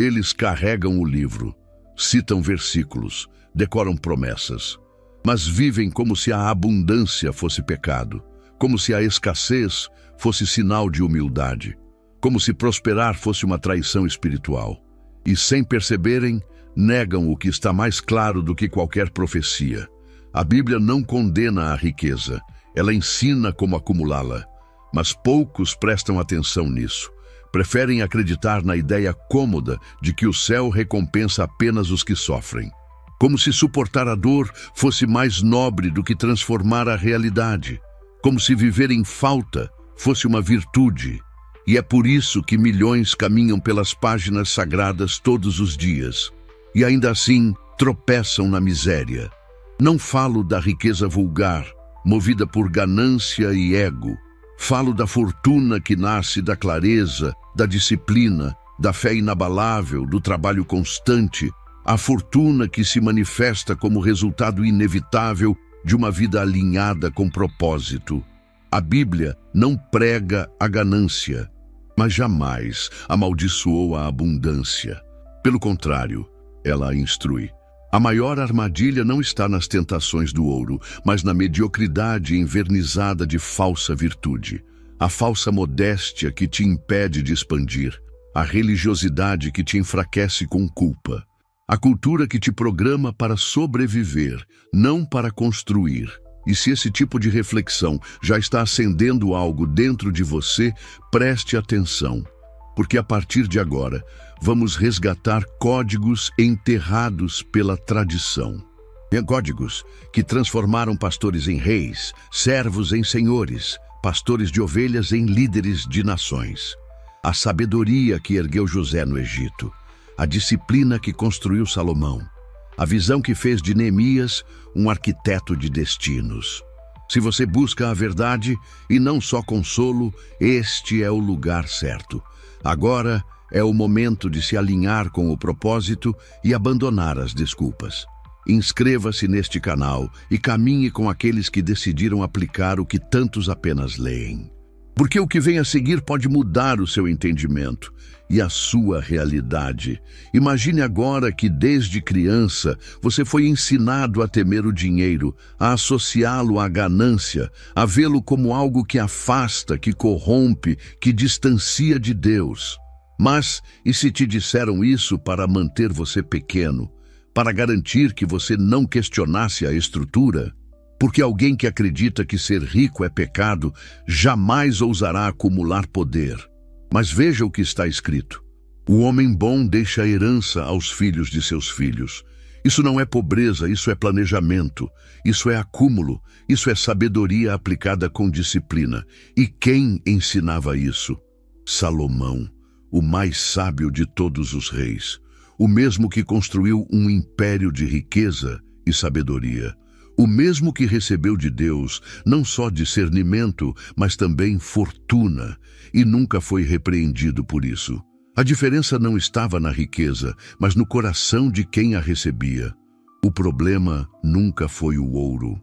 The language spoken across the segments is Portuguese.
Eles carregam o livro, citam versículos, decoram promessas, mas vivem como se a abundância fosse pecado, como se a escassez fosse sinal de humildade, como se prosperar fosse uma traição espiritual. E, sem perceberem, negam o que está mais claro do que qualquer profecia. A Bíblia não condena a riqueza, ela ensina como acumulá-la. Mas poucos prestam atenção nisso. Preferem acreditar na ideia cômoda de que o céu recompensa apenas os que sofrem. Como se suportar a dor fosse mais nobre do que transformar a realidade. Como se viver em falta fosse uma virtude. E é por isso que milhões caminham pelas páginas sagradas todos os dias. E ainda assim tropeçam na miséria. Não falo da riqueza vulgar, movida por ganância e ego. Falo da fortuna que nasce da clareza, da disciplina, da fé inabalável, do trabalho constante, a fortuna que se manifesta como resultado inevitável de uma vida alinhada com propósito. A Bíblia não prega a ganância, mas jamais amaldiçoou a abundância. Pelo contrário, ela a instrui. A maior armadilha não está nas tentações do ouro, mas na mediocridade envernizada de falsa virtude. A falsa modéstia que te impede de expandir. A religiosidade que te enfraquece com culpa. A cultura que te programa para sobreviver, não para construir. E se esse tipo de reflexão já está acendendo algo dentro de você, preste atenção. Porque a partir de agora, vamos resgatar códigos enterrados pela tradição. Códigos que transformaram pastores em reis, servos em senhores, pastores de ovelhas em líderes de nações. A sabedoria que ergueu José no Egito, a disciplina que construiu Salomão, a visão que fez de Neemias um arquiteto de destinos. Se você busca a verdade e não só consolo, este é o lugar certo. Agora é o momento de se alinhar com o propósito e abandonar as desculpas. Inscreva-se neste canal e caminhe com aqueles que decidiram aplicar o que tantos apenas leem. Porque o que vem a seguir pode mudar o seu entendimento e a sua realidade. Imagine agora que desde criança você foi ensinado a temer o dinheiro, a associá-lo à ganância, a vê-lo como algo que afasta, que corrompe, que distancia de Deus. Mas, e se te disseram isso para manter você pequeno, para garantir que você não questionasse a estrutura? Porque alguém que acredita que ser rico é pecado, jamais ousará acumular poder. Mas veja o que está escrito. O homem bom deixa a herança aos filhos de seus filhos. Isso não é pobreza, isso é planejamento. Isso é acúmulo, isso é sabedoria aplicada com disciplina. E quem ensinava isso? Salomão, o mais sábio de todos os reis. O mesmo que construiu um império de riqueza e sabedoria. O mesmo que recebeu de Deus não só discernimento, mas também fortuna, e nunca foi repreendido por isso. A diferença não estava na riqueza, mas no coração de quem a recebia. O problema nunca foi o ouro.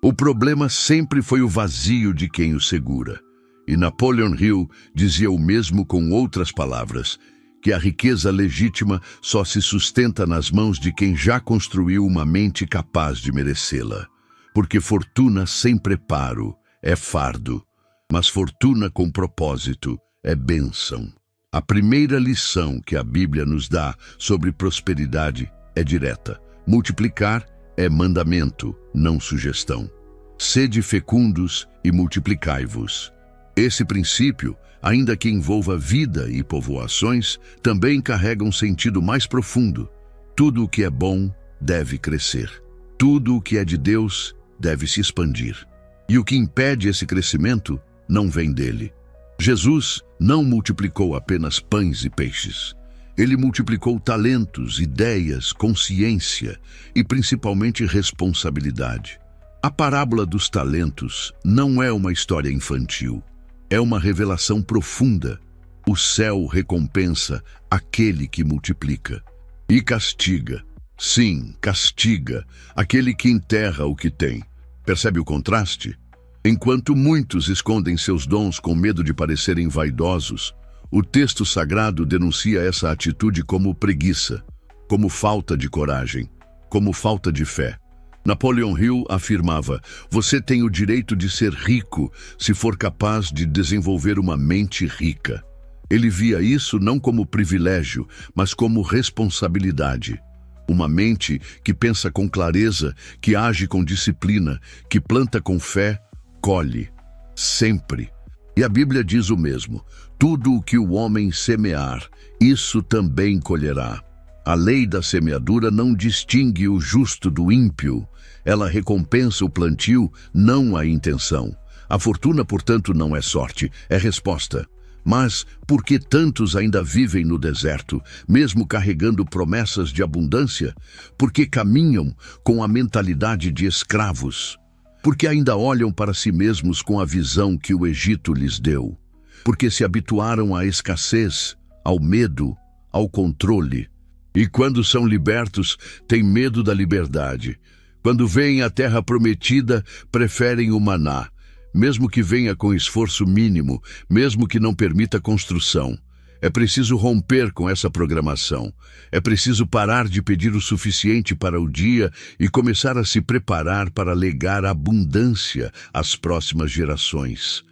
O problema sempre foi o vazio de quem o segura. E Napoleon Hill dizia o mesmo com outras palavras, que a riqueza legítima só se sustenta nas mãos de quem já construiu uma mente capaz de merecê-la. Porque fortuna sem preparo é fardo, mas fortuna com propósito é bênção. A primeira lição que a Bíblia nos dá sobre prosperidade é direta. Multiplicar é mandamento, não sugestão. Sede fecundos e multiplicai-vos. Esse princípio, ainda que envolva vida e povoações, também carrega um sentido mais profundo. Tudo o que é bom deve crescer. Tudo o que é de Deus deve se expandir. E o que impede esse crescimento não vem dele. Jesus não multiplicou apenas pães e peixes. Ele multiplicou talentos, ideias, consciência e principalmente responsabilidade. A parábola dos talentos não é uma história infantil. É uma revelação profunda. O céu recompensa aquele que multiplica e castiga. Sim, castiga aquele que enterra o que tem. Percebe o contraste? Enquanto muitos escondem seus dons com medo de parecerem vaidosos, O texto sagrado denuncia essa atitude como preguiça, como falta de coragem, como falta de fé. Napoleon Hill afirmava: você tem o direito de ser rico se for capaz de desenvolver uma mente rica. Ele via isso não como privilégio, mas como responsabilidade. Uma mente que pensa com clareza, que age com disciplina, que planta com fé, colhe. Sempre. E a Bíblia diz o mesmo: tudo o que o homem semear, isso também colherá. A lei da semeadura não distingue o justo do ímpio. Ela recompensa o plantio, não a intenção. A fortuna, portanto, não é sorte, é resposta. Mas por que tantos ainda vivem no deserto, mesmo carregando promessas de abundância? Porque caminham com a mentalidade de escravos. Porque ainda olham para si mesmos com a visão que o Egito lhes deu. Porque se habituaram à escassez, ao medo, ao controle. E quando são libertos, têm medo da liberdade. Quando veem a terra prometida, preferem o maná, mesmo que venha com esforço mínimo, mesmo que não permita construção. É preciso romper com essa programação. É preciso parar de pedir o suficiente para o dia e começar a se preparar para legar abundância às próximas gerações.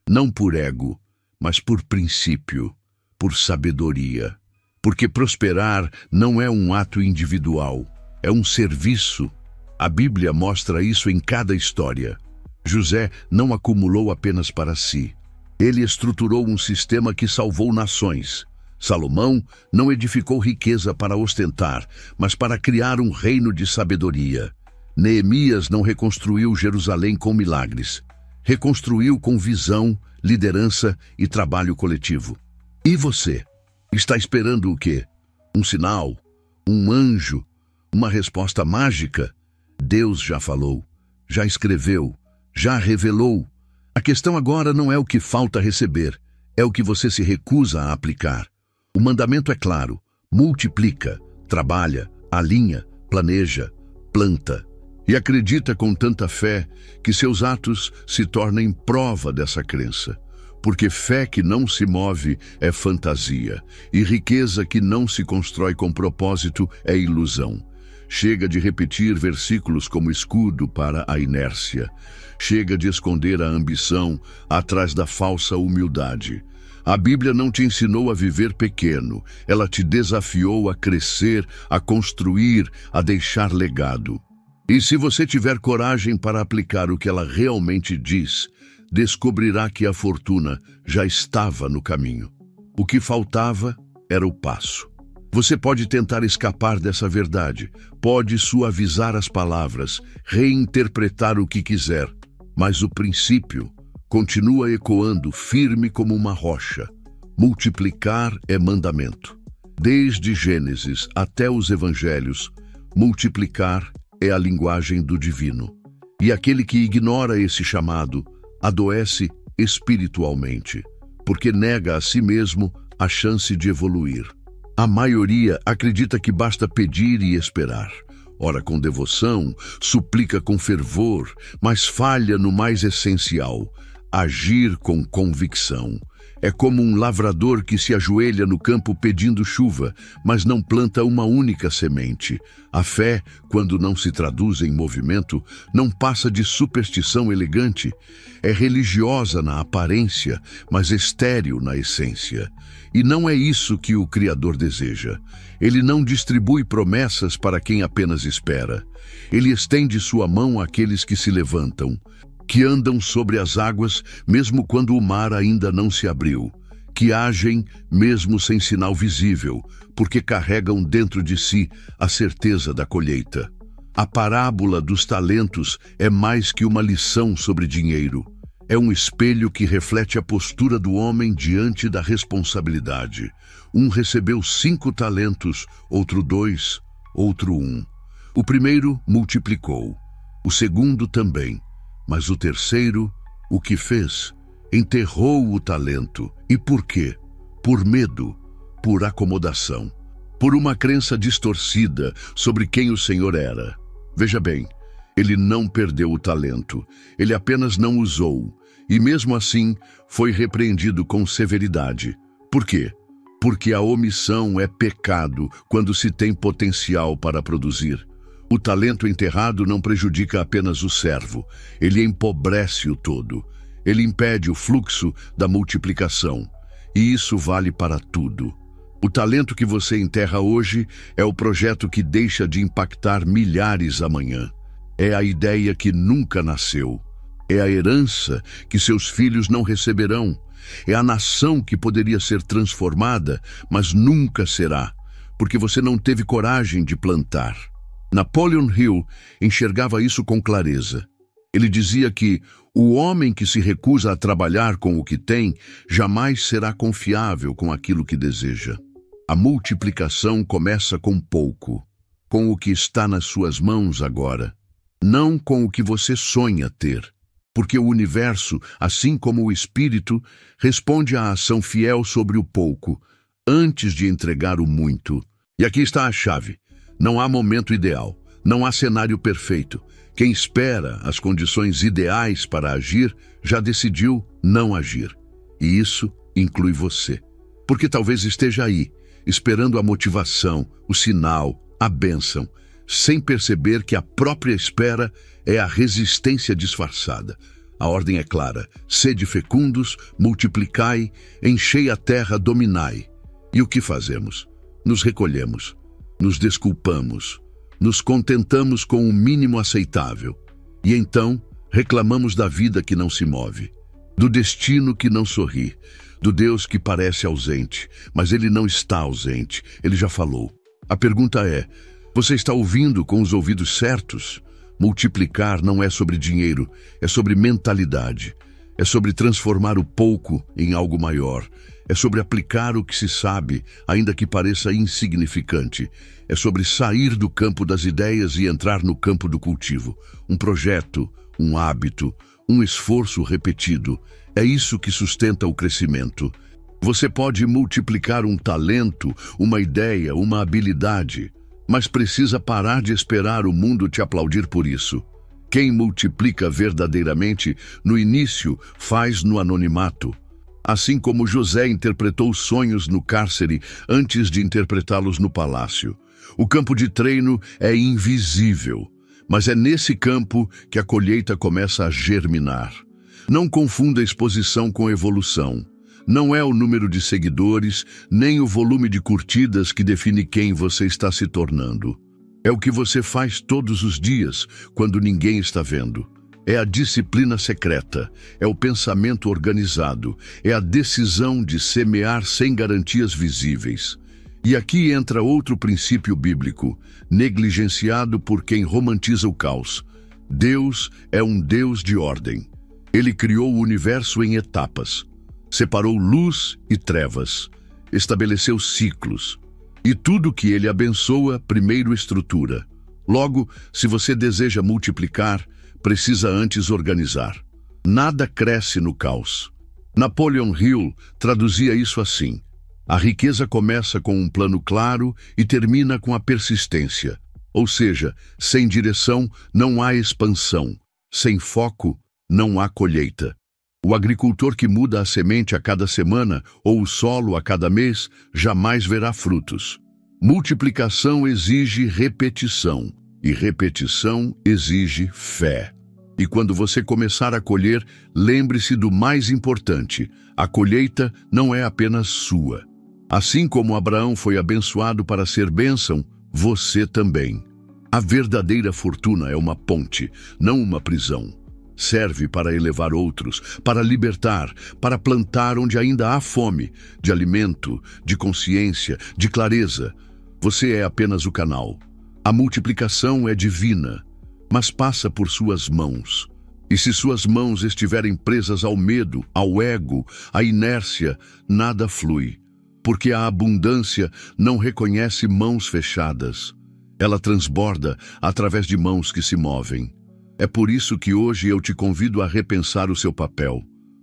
Não por ego, mas por princípio, por sabedoria. Porque prosperar não é um ato individual, é um serviço. A Bíblia mostra isso em cada história. José não acumulou apenas para si. Ele estruturou um sistema que salvou nações. Salomão não edificou riqueza para ostentar, mas para criar um reino de sabedoria. Neemias não reconstruiu Jerusalém com milagres. Reconstruiu com visão, liderança e trabalho coletivo. E você? Está esperando o quê? Um sinal? Um anjo? Uma resposta mágica? Deus já falou, já escreveu, já revelou. A questão agora não é o que falta receber, é o que você se recusa a aplicar. O mandamento é claro: multiplica, trabalha, alinha, planeja, planta. E acredita com tanta fé que seus atos se tornem prova dessa crença. Porque fé que não se move é fantasia, e riqueza que não se constrói com propósito é ilusão. Chega de repetir versículos como escudo para a inércia. Chega de esconder a ambição atrás da falsa humildade. A Bíblia não te ensinou a viver pequeno, ela te desafiou a crescer, a construir, a deixar legado. E se você tiver coragem para aplicar o que ela realmente diz, descobrirá que a fortuna já estava no caminho. O que faltava era o passo. Você pode tentar escapar dessa verdade, pode suavizar as palavras, reinterpretar o que quiser, mas o princípio continua ecoando firme como uma rocha. Multiplicar é mandamento. Desde Gênesis até os Evangelhos, multiplicar é a linguagem do divino. E aquele que ignora esse chamado adoece espiritualmente, porque nega a si mesmo a chance de evoluir. A maioria acredita que basta pedir e esperar. Ora com devoção, suplica com fervor, mas falha no mais essencial: agir com convicção. É como um lavrador que se ajoelha no campo pedindo chuva, mas não planta uma única semente. A fé, quando não se traduz em movimento, não passa de superstição elegante. É religiosa na aparência, mas estéril na essência. E não é isso que o Criador deseja. Ele não distribui promessas para quem apenas espera. Ele estende sua mão àqueles que se levantam, que andam sobre as águas mesmo quando o mar ainda não se abriu, que agem mesmo sem sinal visível, porque carregam dentro de si a certeza da colheita. A parábola dos talentos é mais que uma lição sobre dinheiro. É um espelho que reflete a postura do homem diante da responsabilidade. Um recebeu 5 talentos, outro 2, outro 1. O primeiro multiplicou, o segundo também, mas o terceiro, o que fez? Enterrou o talento. E por quê? Por medo, por acomodação, por uma crença distorcida sobre quem o Senhor era. Veja bem, ele não perdeu o talento, ele apenas não usou. E mesmo assim, foi repreendido com severidade. Por quê? Porque a omissão é pecado quando se tem potencial para produzir. O talento enterrado não prejudica apenas o servo, ele empobrece o todo. Ele impede o fluxo da multiplicação. E isso vale para tudo. O talento que você enterra hoje é o projeto que deixa de impactar milhares amanhã. É a ideia que nunca nasceu. É a herança que seus filhos não receberão. É a nação que poderia ser transformada, mas nunca será, porque você não teve coragem de plantar. Napoleon Hill enxergava isso com clareza. Ele dizia que o homem que se recusa a trabalhar com o que tem jamais será confiável com aquilo que deseja. A multiplicação começa com pouco, com o que está nas suas mãos agora, não com o que você sonha ter. Porque o universo, assim como o espírito, responde à ação fiel sobre o pouco, antes de entregar o muito. E aqui está a chave. Não há momento ideal, não há cenário perfeito. Quem espera as condições ideais para agir, já decidiu não agir. E isso inclui você. Porque talvez esteja aí, esperando a motivação, o sinal, a bênção, sem perceber que a própria espera é a resistência disfarçada. A ordem é clara: sede fecundos, multiplicai, enchei a terra, dominai. E o que fazemos? Nos recolhemos, nos desculpamos, nos contentamos com o mínimo aceitável. E então reclamamos da vida que não se move, do destino que não sorri, do Deus que parece ausente, mas ele não está ausente, ele já falou. A pergunta é: você está ouvindo com os ouvidos certos? Multiplicar não é sobre dinheiro, é sobre mentalidade. É sobre transformar o pouco em algo maior. É sobre aplicar o que se sabe, ainda que pareça insignificante. É sobre sair do campo das ideias e entrar no campo do cultivo. Um projeto, um hábito, um esforço repetido. É isso que sustenta o crescimento. Você pode multiplicar um talento, uma ideia, uma habilidade, mas precisa parar de esperar o mundo te aplaudir por isso. Quem multiplica verdadeiramente, no início, faz no anonimato. Assim como José interpretou sonhos no cárcere antes de interpretá-los no palácio. O campo de treino é invisível, mas é nesse campo que a colheita começa a germinar. Não confunda exposição com evolução. Não é o número de seguidores, nem o volume de curtidas que define quem você está se tornando. É o que você faz todos os dias, quando ninguém está vendo. É a disciplina secreta, é o pensamento organizado, é a decisão de semear sem garantias visíveis. E aqui entra outro princípio bíblico, negligenciado por quem romantiza o caos. Deus é um Deus de ordem. Ele criou o universo em etapas. Separou luz e trevas, estabeleceu ciclos. E tudo que ele abençoa, primeiro estrutura. Logo, se você deseja multiplicar, precisa antes organizar. Nada cresce no caos. Napoleon Hill traduzia isso assim: a riqueza começa com um plano claro e termina com a persistência. Ou seja, sem direção não há expansão, sem foco não há colheita. O agricultor que muda a semente a cada semana ou o solo a cada mês jamais verá frutos. Multiplicação exige repetição, e repetição exige fé. E quando você começar a colher, lembre-se do mais importante: a colheita não é apenas sua. Assim como Abraão foi abençoado para ser bênção, você também. A verdadeira fortuna é uma ponte, não uma prisão. Serve para elevar outros, para libertar, para plantar onde ainda há fome, de alimento, de consciência, de clareza. Você é apenas o canal. A multiplicação é divina, mas passa por suas mãos. E se suas mãos estiverem presas ao medo, ao ego, à inércia, nada flui. Porque a abundância não reconhece mãos fechadas. Ela transborda através de mãos que se movem. É por isso que hoje eu te convido a repensar o seu papel.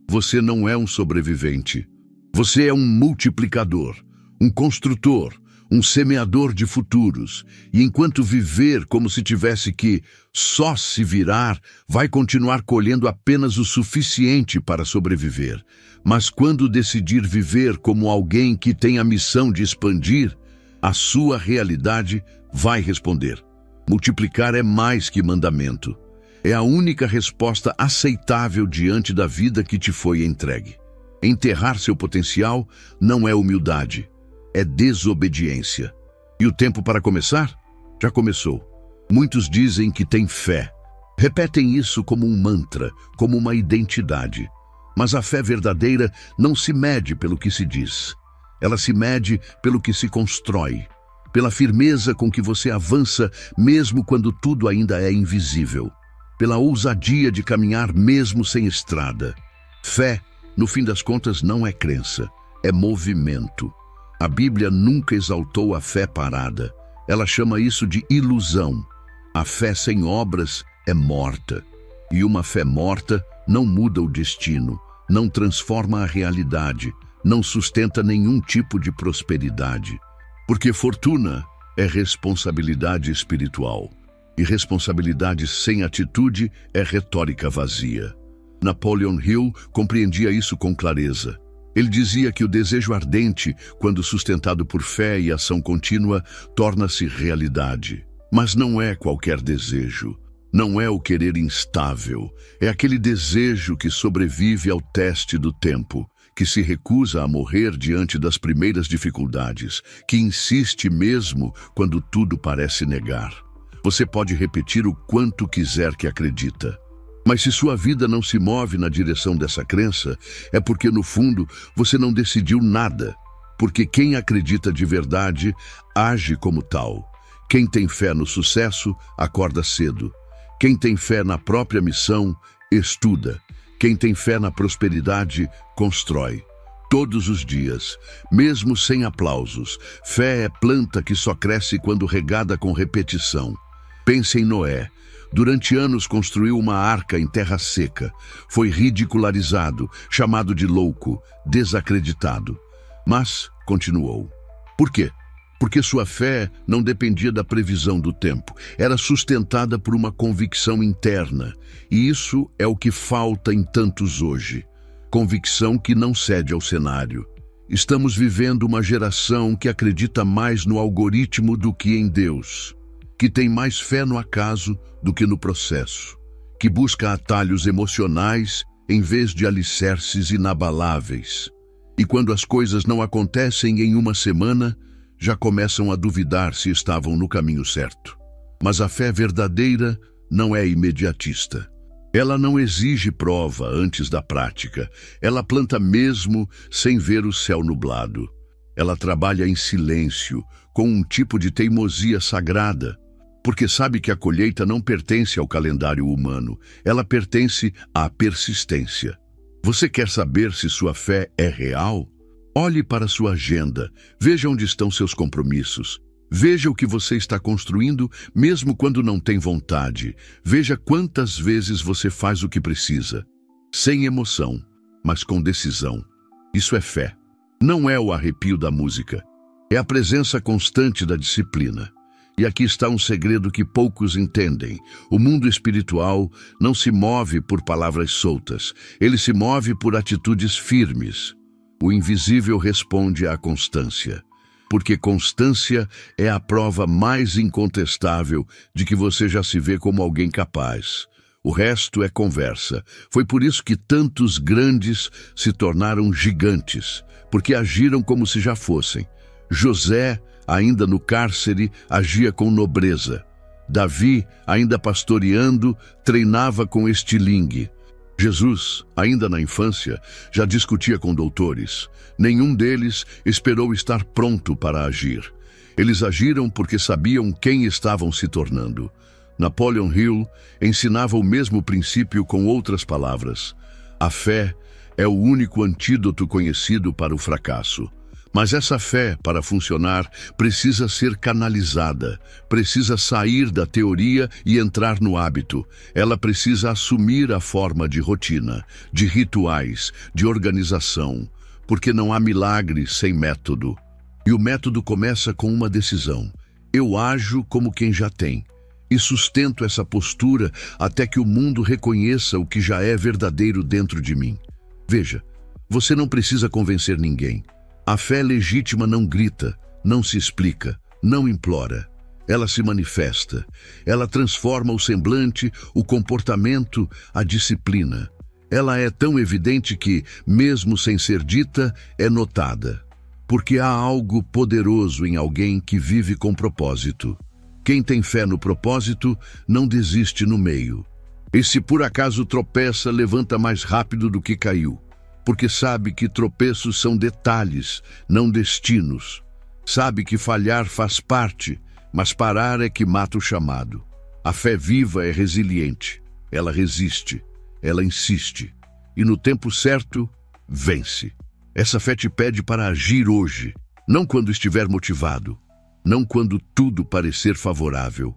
Você não é um sobrevivente. Você é um multiplicador, um construtor, um semeador de futuros, e enquanto viver como se tivesse que só se virar, vai continuar colhendo apenas o suficiente para sobreviver. Mas quando decidir viver como alguém que tem a missão de expandir, a sua realidade vai responder. Multiplicar é mais que mandamento. É a única resposta aceitável diante da vida que te foi entregue. Enterrar seu potencial não é humildade, é desobediência. E o tempo para começar? Já começou. Muitos dizem que têm fé. Repetem isso como um mantra, como uma identidade. Mas a fé verdadeira não se mede pelo que se diz. Ela se mede pelo que se constrói, pela firmeza com que você avança mesmo quando tudo ainda é invisível, pela ousadia de caminhar mesmo sem estrada. Fé, no fim das contas, não é crença, é movimento. A Bíblia nunca exaltou a fé parada. Ela chama isso de ilusão. A fé sem obras é morta. E uma fé morta não muda o destino, não transforma a realidade, não sustenta nenhum tipo de prosperidade. Porque fortuna é responsabilidade espiritual. E responsabilidade sem atitude é retórica vazia. Napoleon Hill compreendia isso com clareza. Ele dizia que o desejo ardente, quando sustentado por fé e ação contínua, torna-se realidade. Mas não é qualquer desejo. Não é o querer instável. É aquele desejo que sobrevive ao teste do tempo, que se recusa a morrer diante das primeiras dificuldades, que insiste mesmo quando tudo parece negar. Você pode repetir o quanto quiser que acredita. Mas se sua vida não se move na direção dessa crença, é porque, no fundo, você não decidiu nada. Porque quem acredita de verdade, age como tal. Quem tem fé no sucesso, acorda cedo. Quem tem fé na própria missão, estuda. Quem tem fé na prosperidade, constrói. Todos os dias, mesmo sem aplausos. Fé é planta que só cresce quando regada com repetição. Pense em Noé. Durante anos construiu uma arca em terra seca. Foi ridicularizado, chamado de louco, desacreditado. Mas continuou. Por quê? Porque sua fé não dependia da previsão do tempo. Era sustentada por uma convicção interna. E isso é o que falta em tantos hoje. Convicção que não cede ao cenário. Estamos vivendo uma geração que acredita mais no algoritmo do que em Deus, que tem mais fé no acaso do que no processo, que busca atalhos emocionais em vez de alicerces inabaláveis. E quando as coisas não acontecem em uma semana, já começam a duvidar se estavam no caminho certo. Mas a fé verdadeira não é imediatista. Ela não exige prova antes da prática. Ela planta mesmo sem ver o céu nublado. Ela trabalha em silêncio, com um tipo de teimosia sagrada, porque sabe que a colheita não pertence ao calendário humano, ela pertence à persistência. Você quer saber se sua fé é real? Olhe para sua agenda, veja onde estão seus compromissos. Veja o que você está construindo, mesmo quando não tem vontade. Veja quantas vezes você faz o que precisa. Sem emoção, mas com decisão. Isso é fé. Não é o arrepio da música. É a presença constante da disciplina. E aqui está um segredo que poucos entendem. O mundo espiritual não se move por palavras soltas. Ele se move por atitudes firmes. O invisível responde à constância. Porque constância é a prova mais incontestável de que você já se vê como alguém capaz. O resto é conversa. Foi por isso que tantos grandes se tornaram gigantes, porque agiram como se já fossem. José, ainda no cárcere, agia com nobreza. Davi, ainda pastoreando, treinava com estilingue. Jesus, ainda na infância, já discutia com doutores. Nenhum deles esperou estar pronto para agir. Eles agiram porque sabiam quem estavam se tornando. Napoleon Hill ensinava o mesmo princípio com outras palavras. A fé é o único antídoto conhecido para o fracasso. Mas essa fé, para funcionar, precisa ser canalizada, precisa sair da teoria e entrar no hábito. Ela precisa assumir a forma de rotina, de rituais, de organização, porque não há milagre sem método. E o método começa com uma decisão. Eu ajo como quem já tem. E sustento essa postura até que o mundo reconheça o que já é verdadeiro dentro de mim. Veja, você não precisa convencer ninguém. A fé legítima não grita, não se explica, não implora. Ela se manifesta. Ela transforma o semblante, o comportamento, a disciplina. Ela é tão evidente que, mesmo sem ser dita, é notada. Porque há algo poderoso em alguém que vive com propósito. Quem tem fé no propósito não desiste no meio. E se por acaso tropeça, levanta mais rápido do que caiu. Porque sabe que tropeços são detalhes, não destinos. Sabe que falhar faz parte, mas parar é que mata o chamado. A fé viva é resiliente. Ela resiste, ela insiste. E no tempo certo, vence. Essa fé te pede para agir hoje, não quando estiver motivado, não quando tudo parecer favorável,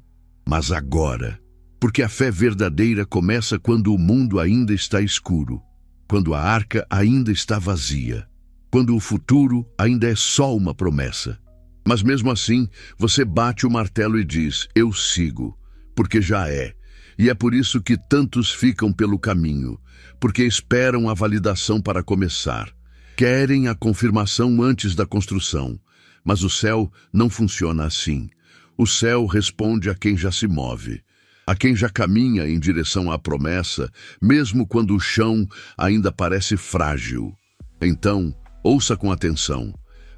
mas agora. Porque a fé verdadeira começa quando o mundo ainda está escuro, quando a arca ainda está vazia, quando o futuro ainda é só uma promessa. Mas mesmo assim, você bate o martelo e diz, eu sigo, porque já é. E é por isso que tantos ficam pelo caminho, porque esperam a validação para começar. Querem a confirmação antes da construção. Mas o céu não funciona assim. O céu responde a quem já se move, a quem já caminha em direção à promessa, mesmo quando o chão ainda parece frágil. Então, ouça com atenção.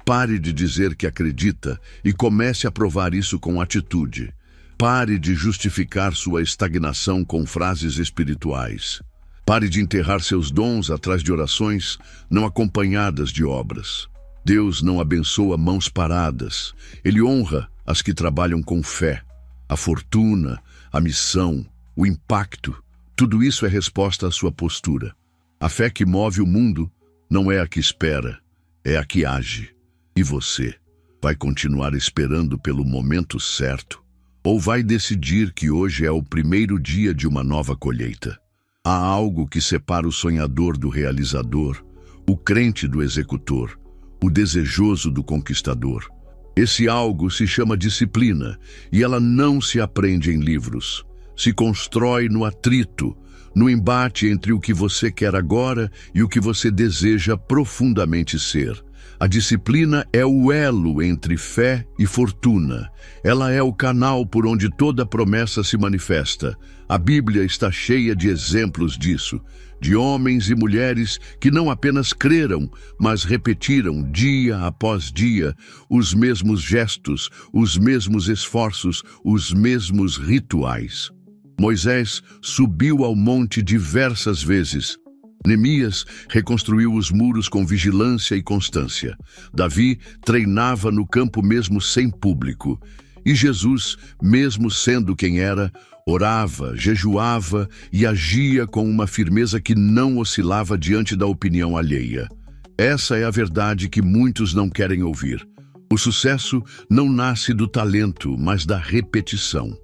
Pare de dizer que acredita e comece a provar isso com atitude. Pare de justificar sua estagnação com frases espirituais. Pare de enterrar seus dons atrás de orações não acompanhadas de obras. Deus não abençoa mãos paradas. Ele honra as que trabalham com fé. A fortuna, a missão, o impacto, tudo isso é resposta à sua postura. A fé que move o mundo não é a que espera, é a que age. E você vai continuar esperando pelo momento certo? Ou vai decidir que hoje é o primeiro dia de uma nova colheita? Há algo que separa o sonhador do realizador, o crente do executor, o desejoso do conquistador. Esse algo se chama disciplina, e ela não se aprende em livros. Se constrói no atrito, no embate entre o que você quer agora e o que você deseja profundamente ser. A disciplina é o elo entre fé e fortuna. Ela é o canal por onde toda promessa se manifesta. A Bíblia está cheia de exemplos disso, de homens e mulheres que não apenas creram, mas repetiram dia após dia os mesmos gestos, os mesmos esforços, os mesmos rituais. Moisés subiu ao monte diversas vezes. Neemias reconstruiu os muros com vigilância e constância. Davi treinava no campo mesmo sem público. E Jesus, mesmo sendo quem era, orava, jejuava e agia com uma firmeza que não oscilava diante da opinião alheia. Essa é a verdade que muitos não querem ouvir. O sucesso não nasce do talento, mas da repetição.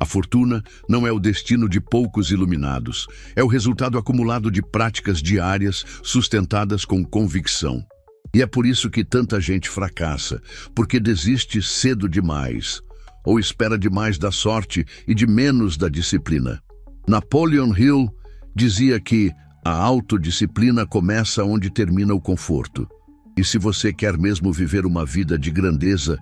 A fortuna não é o destino de poucos iluminados, é o resultado acumulado de práticas diárias sustentadas com convicção. E é por isso que tanta gente fracassa, porque desiste cedo demais, ou espera demais da sorte e de menos da disciplina. Napoleon Hill dizia que a autodisciplina começa onde termina o conforto. E se você quer mesmo viver uma vida de grandeza,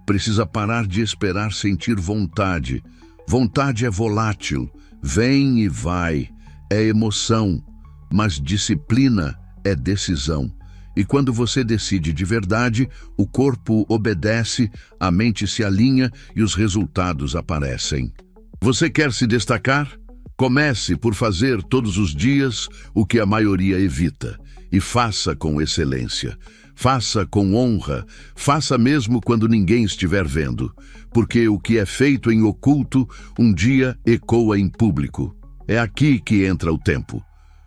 precisa parar de esperar sentir vontade. Vontade é volátil, vem e vai, é emoção, mas disciplina é decisão. E quando você decide de verdade, o corpo obedece, a mente se alinha e os resultados aparecem. Você quer se destacar? Comece por fazer todos os dias o que a maioria evita, e faça com excelência. Faça com honra, faça mesmo quando ninguém estiver vendo, porque o que é feito em oculto, um dia ecoa em público. É aqui que entra o tempo,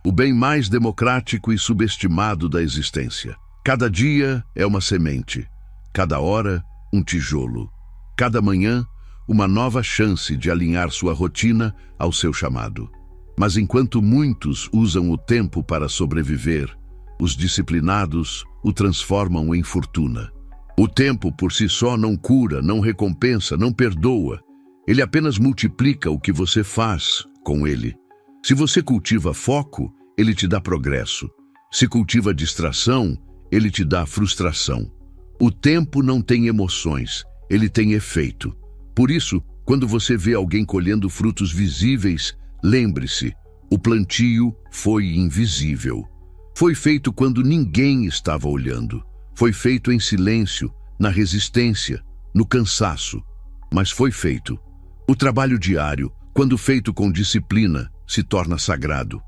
o bem mais democrático e subestimado da existência. Cada dia é uma semente, cada hora um tijolo, cada manhã uma nova chance de alinhar sua rotina ao seu chamado. Mas enquanto muitos usam o tempo para sobreviver, os disciplinados o transformam em fortuna. O tempo por si só não cura, não recompensa, não perdoa. Ele apenas multiplica o que você faz com ele. Se você cultiva foco, ele te dá progresso. Se cultiva distração, ele te dá frustração. O tempo não tem emoções, ele tem efeito. Por isso, quando você vê alguém colhendo frutos visíveis, lembre-se, o plantio foi invisível. Foi feito quando ninguém estava olhando. Foi feito em silêncio, na resistência, no cansaço. Mas foi feito. O trabalho diário, quando feito com disciplina, se torna sagrado.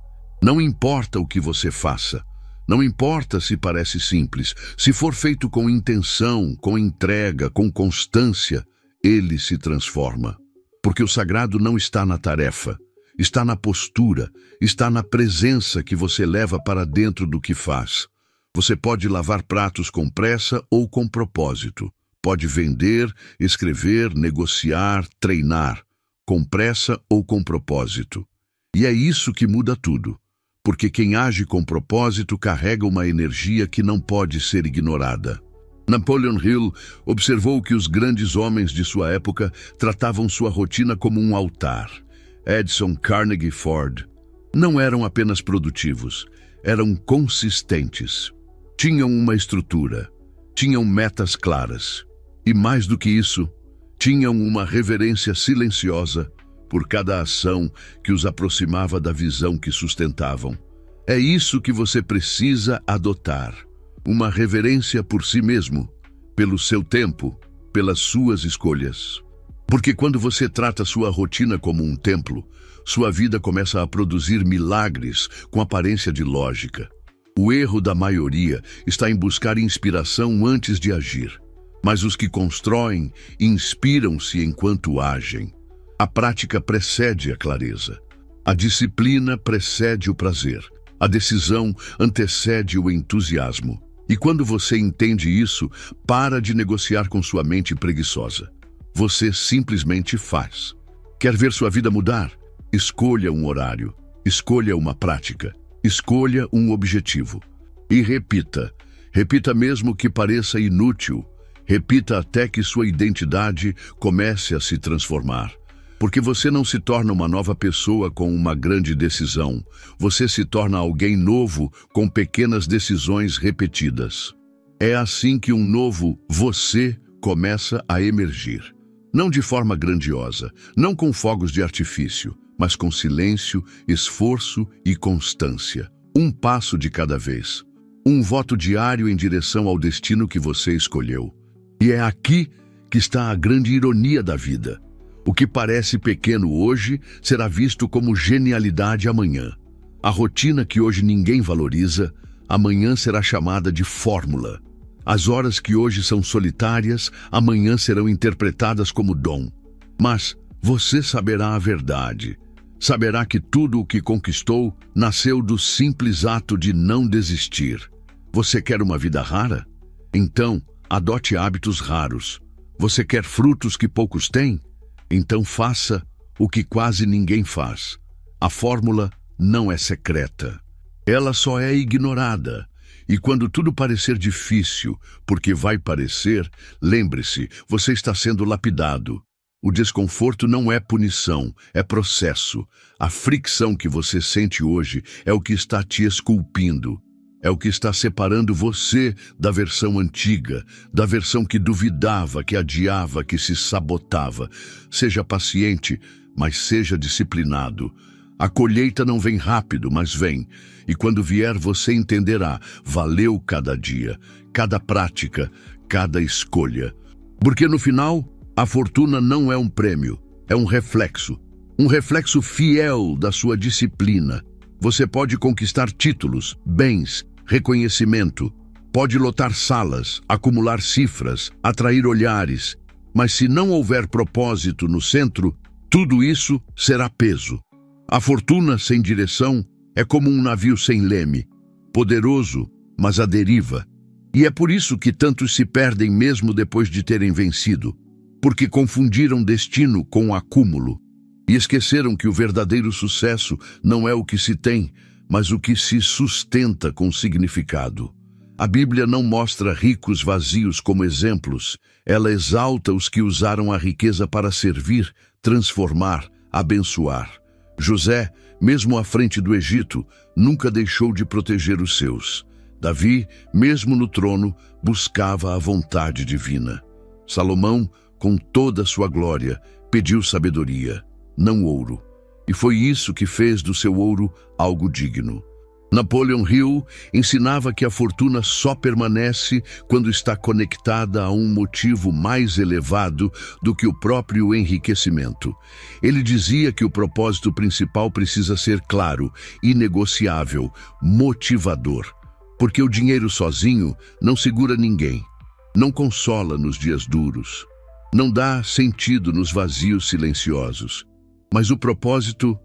Não importa o que você faça. Não importa se parece simples. Se for feito com intenção, com entrega, com constância, ele se transforma. Porque o sagrado não está na tarefa, está na postura, está na presença que você leva para dentro do que faz. Você pode lavar pratos com pressa ou com propósito. Pode vender, escrever, negociar, treinar, com pressa ou com propósito. E é isso que muda tudo. Porque quem age com propósito carrega uma energia que não pode ser ignorada. Napoleon Hill observou que os grandes homens de sua época tratavam sua rotina como um altar. Edison, Carnegie, Ford não eram apenas produtivos, eram consistentes. Tinham uma estrutura, tinham metas claras. E mais do que isso, tinham uma reverência silenciosa por cada ação que os aproximava da visão que sustentavam. É isso que você precisa adotar. Uma reverência por si mesmo, pelo seu tempo, pelas suas escolhas. Porque quando você trata sua rotina como um templo, sua vida começa a produzir milagres com aparência de lógica. O erro da maioria está em buscar inspiração antes de agir. Mas os que constroem inspiram-se enquanto agem. A prática precede a clareza. A disciplina precede o prazer. A decisão antecede o entusiasmo. E quando você entende isso, para de negociar com sua mente preguiçosa. Você simplesmente faz. Quer ver sua vida mudar? Escolha um horário. Escolha uma prática. Escolha um objetivo. E repita. Repita mesmo que pareça inútil. Repita até que sua identidade comece a se transformar. Porque você não se torna uma nova pessoa com uma grande decisão. Você se torna alguém novo com pequenas decisões repetidas. É assim que um novo você começa a emergir. Não de forma grandiosa, não com fogos de artifício, mas com silêncio, esforço e constância. Um passo de cada vez. Um voto diário em direção ao destino que você escolheu. E é aqui que está a grande ironia da vida. O que parece pequeno hoje será visto como genialidade amanhã. A rotina que hoje ninguém valoriza, amanhã será chamada de fórmula. As horas que hoje são solitárias, amanhã serão interpretadas como dom. Mas você saberá a verdade. Saberá que tudo o que conquistou nasceu do simples ato de não desistir. Você quer uma vida rara? Então, adote hábitos raros. Você quer frutos que poucos têm? Então faça o que quase ninguém faz. A fórmula não é secreta. Ela só é ignorada. E quando tudo parecer difícil, porque vai parecer, lembre-se, você está sendo lapidado. O desconforto não é punição, é processo. A fricção que você sente hoje é o que está te esculpindo. É o que está separando você da versão antiga, da versão que duvidava, que adiava, que se sabotava. Seja paciente, mas seja disciplinado. A colheita não vem rápido, mas vem. E quando vier, você entenderá. Valeu cada dia, cada prática, cada escolha. Porque no final, a fortuna não é um prêmio, é um reflexo. Um reflexo fiel da sua disciplina. Você pode conquistar títulos, bens, reconhecimento, pode lotar salas, acumular cifras, atrair olhares, mas se não houver propósito no centro, tudo isso será peso. A fortuna sem direção é como um navio sem leme, poderoso, mas à deriva. E é por isso que tantos se perdem mesmo depois de terem vencido, porque confundiram destino com acúmulo e esqueceram que o verdadeiro sucesso não é o que se tem, mas o que se sustenta com significado. A Bíblia não mostra ricos vazios como exemplos. Ela exalta os que usaram a riqueza para servir, transformar, abençoar. José, mesmo à frente do Egito, nunca deixou de proteger os seus. Davi, mesmo no trono, buscava a vontade divina. Salomão, com toda a sua glória, pediu sabedoria, não ouro. E foi isso que fez do seu ouro algo digno. Napoleon Hill ensinava que a fortuna só permanece quando está conectada a um motivo mais elevado do que o próprio enriquecimento. Ele dizia que o propósito principal precisa ser claro, inegociável, motivador. Porque o dinheiro sozinho não segura ninguém, não consola nos dias duros, não dá sentido nos vazios silenciosos. Mas o propósito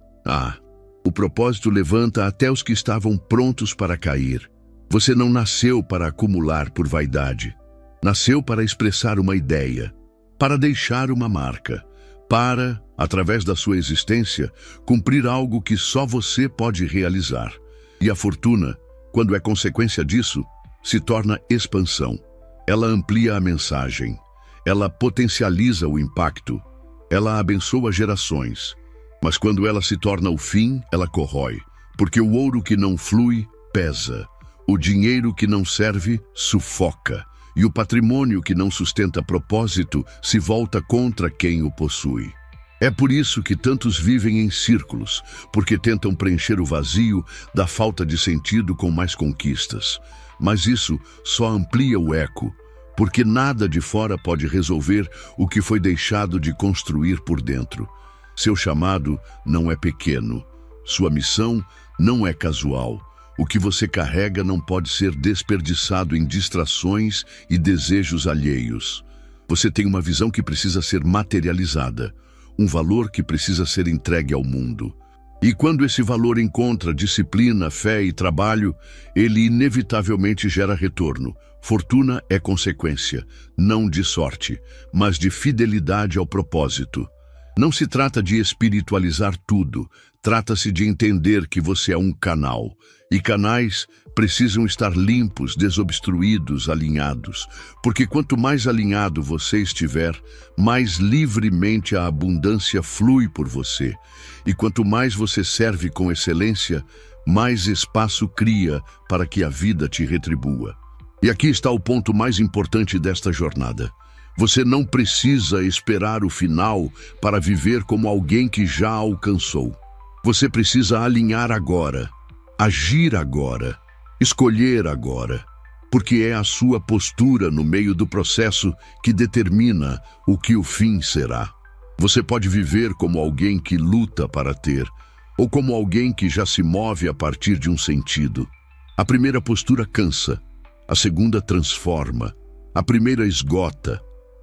levanta até os que estavam prontos para cair. Você não nasceu para acumular por vaidade. Nasceu para expressar uma ideia, para deixar uma marca, para, através da sua existência, cumprir algo que só você pode realizar. E a fortuna, quando é consequência disso, se torna expansão. Ela amplia a mensagem, ela potencializa o impacto, ela abençoa gerações. Mas quando ela se torna o fim, ela corrói, porque o ouro que não flui pesa, o dinheiro que não serve sufoca, e o patrimônio que não sustenta propósito se volta contra quem o possui. É por isso que tantos vivem em círculos, porque tentam preencher o vazio da falta de sentido com mais conquistas. Mas isso só amplia o eco, porque nada de fora pode resolver o que foi deixado de construir por dentro. Seu chamado não é pequeno, sua missão não é casual. O que você carrega não pode ser desperdiçado em distrações e desejos alheios. Você tem uma visão que precisa ser materializada, um valor que precisa ser entregue ao mundo. E quando esse valor encontra disciplina, fé e trabalho, ele inevitavelmente gera retorno. Fortuna é consequência, não de sorte, mas de fidelidade ao propósito. Não se trata de espiritualizar tudo, trata-se de entender que você é um canal. E canais precisam estar limpos, desobstruídos, alinhados. Porque quanto mais alinhado você estiver, mais livremente a abundância flui por você. E quanto mais você serve com excelência, mais espaço cria para que a vida te retribua. E aqui está o ponto mais importante desta jornada. Você não precisa esperar o final para viver como alguém que já alcançou. Você precisa alinhar agora, agir agora, escolher agora, porque é a sua postura no meio do processo que determina o que o fim será. Você pode viver como alguém que luta para ter, ou como alguém que já se move a partir de um sentido. A primeira postura cansa, a segunda transforma, a primeira esgota,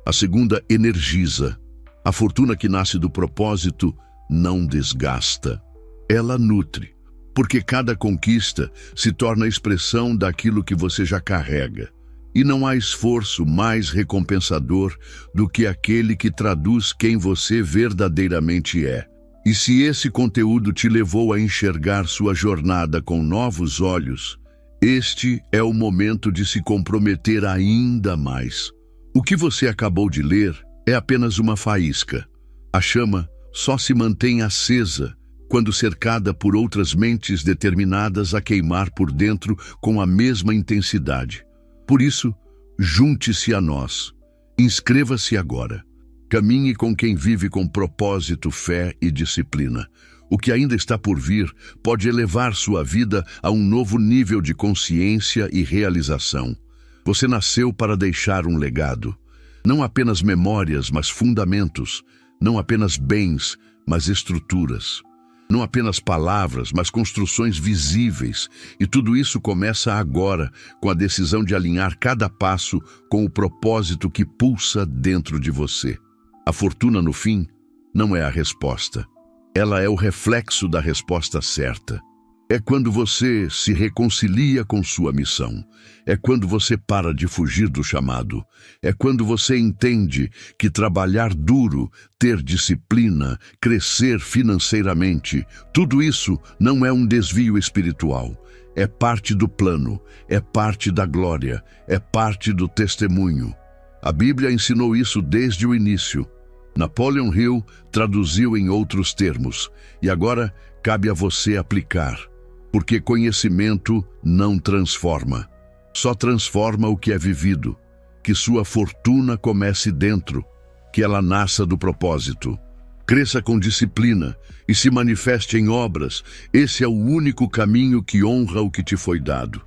a segunda energiza. A fortuna que nasce do propósito não desgasta. Ela nutre, porque cada conquista se torna expressão daquilo que você já carrega. E não há esforço mais recompensador do que aquele que traduz quem você verdadeiramente é. E se esse conteúdo te levou a enxergar sua jornada com novos olhos, este é o momento de se comprometer ainda mais. O que você acabou de ler é apenas uma faísca. A chama só se mantém acesa quando cercada por outras mentes determinadas a queimar por dentro com a mesma intensidade. Por isso, junte-se a nós. Inscreva-se agora. Caminhe com quem vive com propósito, fé e disciplina. O que ainda está por vir pode elevar sua vida a um novo nível de consciência e realização. Você nasceu para deixar um legado. Não apenas memórias, mas fundamentos. Não apenas bens, mas estruturas. Não apenas palavras, mas construções visíveis. E tudo isso começa agora, com a decisão de alinhar cada passo com o propósito que pulsa dentro de você. A fortuna, no fim, não é a resposta. Ela é o reflexo da resposta certa. É quando você se reconcilia com sua missão. É quando você para de fugir do chamado. É quando você entende que trabalhar duro, ter disciplina, crescer financeiramente, tudo isso não é um desvio espiritual. É parte do plano, é parte da glória, é parte do testemunho. A Bíblia ensinou isso desde o início. Napoleon Hill traduziu em outros termos, e agora cabe a você aplicar. Porque conhecimento não transforma, só transforma o que é vivido. Que sua fortuna comece dentro, que ela nasça do propósito. Cresça com disciplina e se manifeste em obras. Esse é o único caminho que honra o que te foi dado.